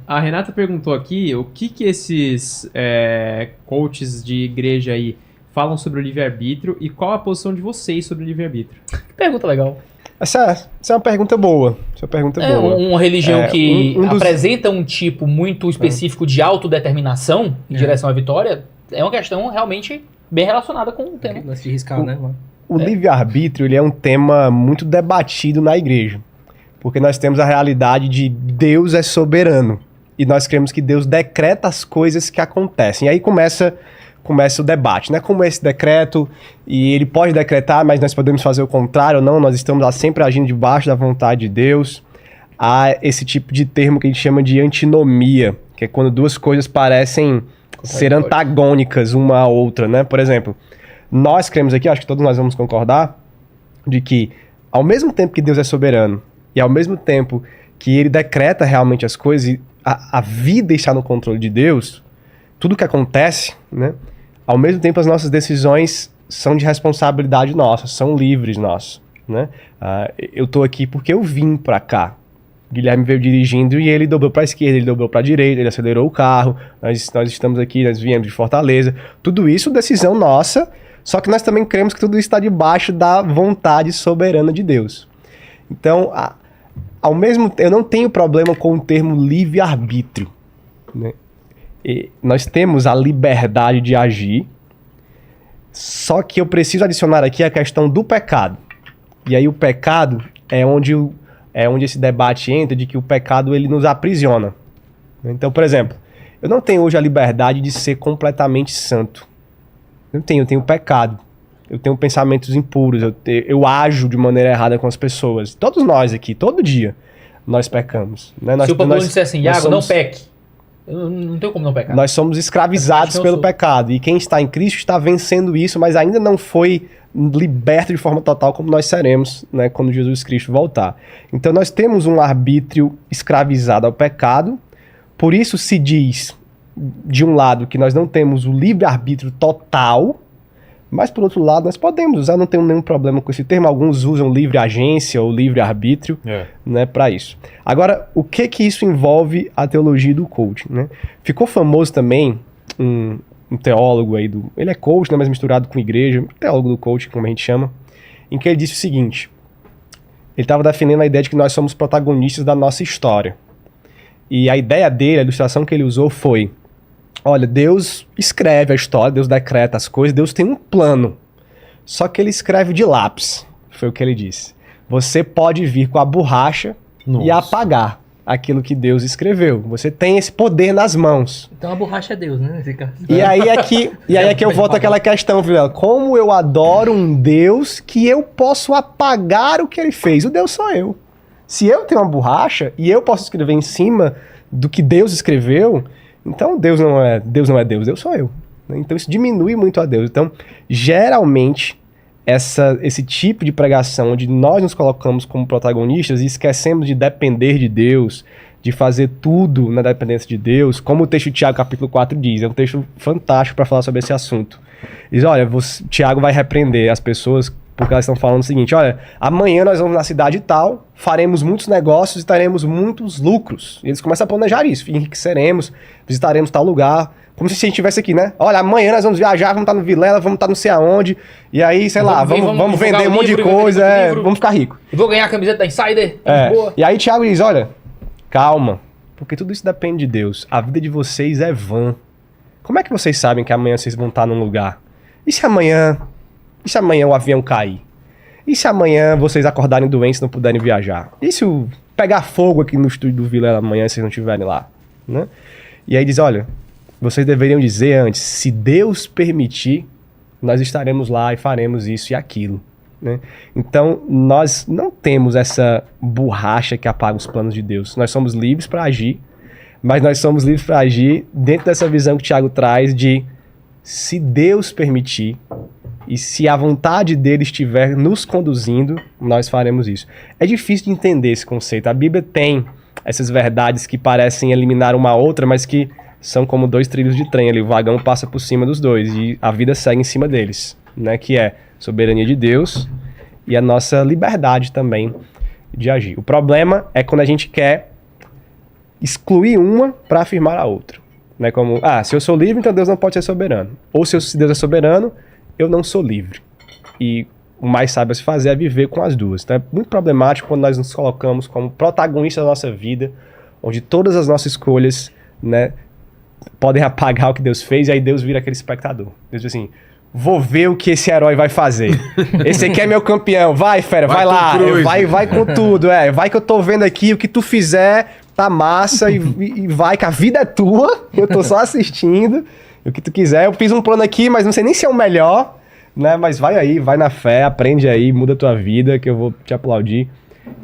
A Renata perguntou aqui o que esses coaches de igreja aí falam sobre o livre-arbítrio e qual a posição de vocês sobre o livre-arbítrio. Que pergunta legal. Essa é uma pergunta boa. Uma religião que apresenta um tipo muito específico de autodeterminação em direção à vitória é uma questão realmente bem relacionada com o tema. Lance de riscar, né? O livre-arbítrio ele é um tema muito debatido na igreja. Porque nós temos a realidade de Deus é soberano. E nós cremos que Deus decreta as coisas que acontecem. E aí começa o debate, né? Como esse decreto, e ele pode decretar, mas nós podemos fazer o contrário ou não, nós estamos lá sempre agindo debaixo da vontade de Deus. Há esse tipo de termo que a gente chama de antinomia, que é quando duas coisas parecem ser antagônicas uma à outra, né? Por exemplo, nós cremos aqui, acho que todos nós vamos concordar, de que ao mesmo tempo que Deus é soberano, e ao mesmo tempo que ele decreta realmente as coisas, e a vida está no controle de Deus, tudo que acontece, né? Ao mesmo tempo as nossas decisões são de responsabilidade nossa, são livres nossas, né? Eu tô aqui porque eu vim pra cá. Guilherme veio dirigindo e ele dobrou pra esquerda, ele dobrou pra direita, ele acelerou o carro, nós estamos aqui, nós viemos de Fortaleza. Tudo isso decisão nossa, só que nós também cremos que tudo isso está debaixo da vontade soberana de Deus. Então, ao mesmo eu não tenho problema com o termo livre-arbítrio, né? E nós temos a liberdade de agir, só que eu preciso adicionar aqui a questão do pecado. E aí o pecado é onde esse debate entra, de que o pecado ele nos aprisiona. Então, por exemplo, eu não tenho hoje a liberdade de ser completamente santo. Eu tenho pecado. Eu tenho pensamentos impuros, eu ajo de maneira errada com as pessoas. Todos nós aqui, todo dia, nós pecamos. Né? Se o Pablo disser assim, Iago, não peque. Eu não tenho como não pecar. Nós somos escravizados pelo pecado. E quem está em Cristo está vencendo isso, mas ainda não foi liberto de forma total como nós seremos, né, quando Jesus Cristo voltar. Então nós temos um arbítrio escravizado ao pecado. Por isso se diz, de um lado, que nós não temos o livre-arbítrio total, mas por outro lado nós podemos usar, não tenho nenhum problema com esse termo. Alguns usam livre-agência ou livre-arbítrio, né, para isso. Agora, o que isso envolve a teologia do coaching, né? Ficou famoso também um teólogo aí, ele é coach, né, mas misturado com igreja, teólogo do coaching, como a gente chama, em que ele disse o seguinte: ele estava defendendo a ideia de que nós somos protagonistas da nossa história. E a ideia dele, a ilustração que ele usou foi: olha, Deus escreve a história, Deus decreta as coisas, Deus tem um plano. Só que ele escreve de lápis, foi o que ele disse. Você pode vir com a borracha e apagar aquilo que Deus escreveu. Você tem esse poder nas mãos. Então a borracha é Deus, né? Nesse caso. E aí é que eu volto àquela questão, Vilela. Como eu adoro um Deus que eu posso apagar o que ele fez. O Deus sou eu. Se eu tenho uma borracha e eu posso escrever em cima do que Deus escreveu, então Deus não é Deus, Deus sou eu. Então isso diminui muito a Deus. Então, geralmente, esse tipo de pregação, onde nós nos colocamos como protagonistas e esquecemos de depender de Deus, de fazer tudo na dependência de Deus, como o texto de Tiago capítulo 4 diz, é um texto fantástico para falar sobre esse assunto. Diz, olha, Tiago vai repreender as pessoas porque elas estão falando o seguinte: olha, amanhã nós vamos na cidade tal, faremos muitos negócios e teremos muitos lucros. E eles começam a planejar isso, enriqueceremos, visitaremos tal lugar, como se a gente estivesse aqui, né? Olha, amanhã nós vamos viajar, vamos estar no Vilela, vamos estar não sei aonde, e aí, sei lá, vamos vender um monte de coisa, vamos ficar ricos. E vou ganhar a camiseta da Insider, boa. E aí Tiago diz, olha, calma, porque tudo isso depende de Deus. A vida de vocês é vã. Como é que vocês sabem que amanhã vocês vão estar num lugar? E se amanhã o avião cair? E se amanhã vocês acordarem doentes e não puderem viajar? E se pegar fogo aqui no estúdio do Vilela amanhã e vocês não estiverem lá? Né? E aí diz, olha, vocês deveriam dizer antes, se Deus permitir, nós estaremos lá e faremos isso e aquilo. Né? Então, nós não temos essa borracha que apaga os planos de Deus. Nós somos livres para agir, mas nós somos livres para agir dentro dessa visão que o Tiago traz de, se Deus permitir, e se a vontade dele estiver nos conduzindo, nós faremos isso. É difícil de entender esse conceito. A Bíblia tem essas verdades que parecem eliminar uma outra, mas que são como dois trilhos de trem ali. O vagão passa por cima dos dois e a vida segue em cima deles, né? Que é soberania de Deus e a nossa liberdade também de agir. O problema é quando a gente quer excluir uma para afirmar a outra. Né? Como, se eu sou livre, então Deus não pode ser soberano. Ou se Deus é soberano, eu não sou livre. E o mais sábio a se fazer é viver com as duas. Então é muito problemático quando nós nos colocamos como protagonistas da nossa vida, onde todas as nossas escolhas, né, podem apagar o que Deus fez, e aí Deus vira aquele espectador. Deus diz assim, vou ver o que esse herói vai fazer. Esse aqui é meu campeão, vai fera, vai lá, vai com tudo, vai que eu tô vendo aqui, o que tu fizer tá massa, e vai, que a vida é tua, eu tô só assistindo, o que tu quiser, eu fiz um plano aqui, mas não sei nem se é o melhor, né, mas vai aí, vai na fé, aprende aí, muda a tua vida, que eu vou te aplaudir.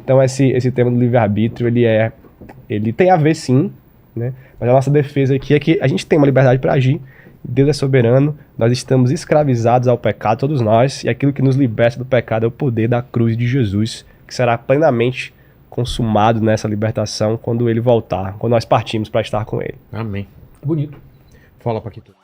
Então esse tema do livre-arbítrio, ele tem a ver sim, né, mas a nossa defesa aqui é que a gente tem uma liberdade para agir, Deus é soberano, nós estamos escravizados ao pecado, todos nós, e aquilo que nos liberta do pecado é o poder da cruz de Jesus, que será plenamente consumado nessa libertação quando ele voltar, quando nós partimos para estar com ele. Amém. Bonito. Fala, Paquito.